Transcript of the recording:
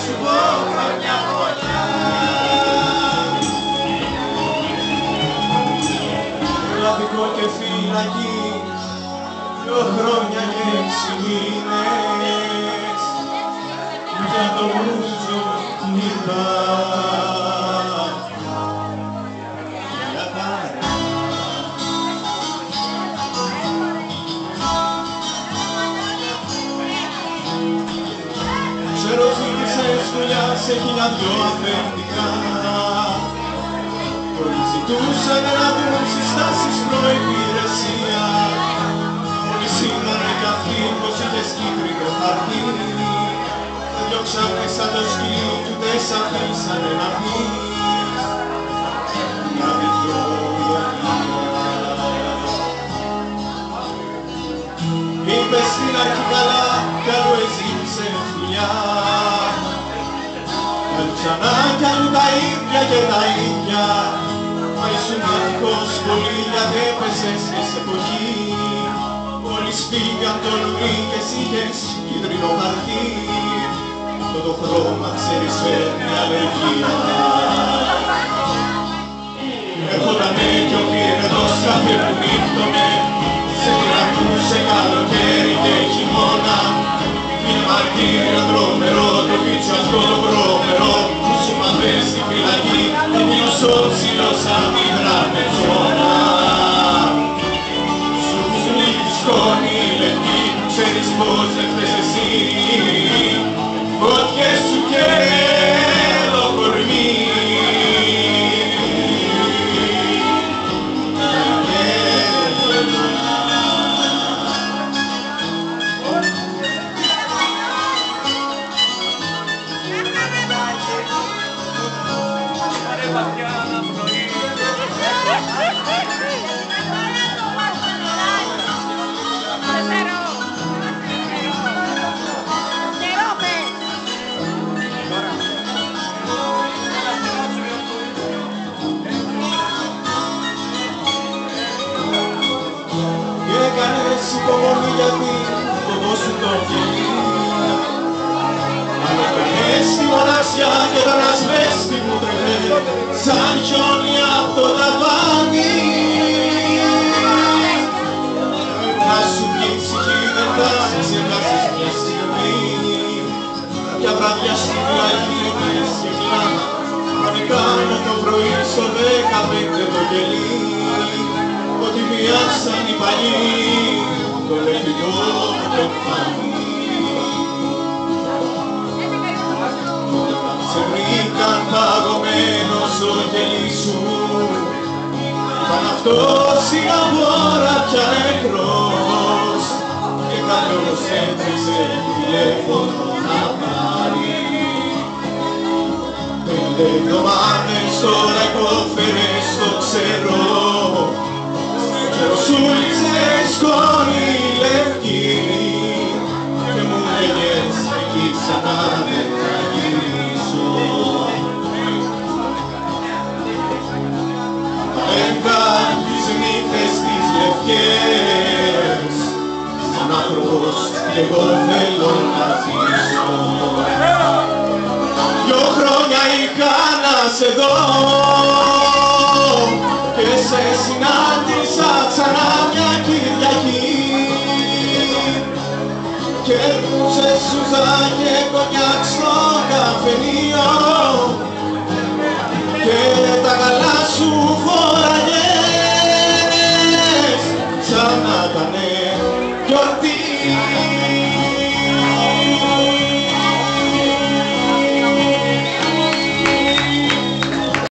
σου πω χρόνια πολλά. Λαδικό και φυλακή, 2 χρόνια και 6 μήνες, για το μούζο νύπα. Ξέρω ζήτησες δουλειά σε 1000 αφεντικά. Όλοι ζητούσαν να δουν συστάσεις προϋπηρεσία. Όλοι σήμανε κι αυτοί πως είχες κίτρινο χαρτί. Δεν διώξανε σαν το σκύλο κι ούτε σ' αφήσανε να πεις κάτι δυο λόγια. Είπες στην αρχή καλά κι άλλο εζήτησες δουλειά. Αλλού ξανά κι αλλού τα ίδια και τα ίδια. Μα ήσουν ευτυχώς πολύ γιατί έπεσες και σε εποχή. Όλοι σπίγαν το λουρί και εσύ είχες κίτρινο χαρτί. Αυτό το χρώμα ξέρεις φέρνει αλλεργία. Έρχονταν κι ο πυρετός κάθε που νύχτωνε. Σε τυρακούσε καλοκαίρι και χειμώνα. Είναι μαρτύριο τρομερό το πίτσο αυτό το πρόμερο που σου μαθες στη φυλακή και νιώσω ψηλό σαν τη γραμμεζόνα. Σου ψηλή τη σκόνη λευκή, ξέρεις πως δεν θες εσύ. Φωτιές σου και το κορμί. Υπομονή γιατί το δω σου το κελί. Αλλά το μες στη μοναξιά και το ρασμές στη μούτρε σαν χιόνι απ' το ταβάνι. Να σου βγει η ψυχή δεν θα σε ξεχάσεις μια στιγμή. Κάποια βράδια στη φυλακή πες και κλάμα. Να κάνω το πρωί στο 15 το κελί. Ότι μοιάσαν οι παλιοί το λεφτικό το φανί. Σε βρήκαν παγωμένο στο κελί σου. Πάνω αυτός η αβόρα πια νεκρός. Και κάποιος έτρεξε τηλέφωνο να πάρει. 5 εβδομάδες τώρα υπόφερες το ξέρω. Σου λύσε σκόνη λευκή και μου λέγες εκεί ξανά δεν θα γυρίσω. Έμκα τις νύχτες τις λευκές σαν άνθρωπος κι εγώ θέλω να ζήσω. 2 χρόνια είχα να σε δω και σε συνάντησα ξανά μια Κυριακή. Και έρχουσες σουζά και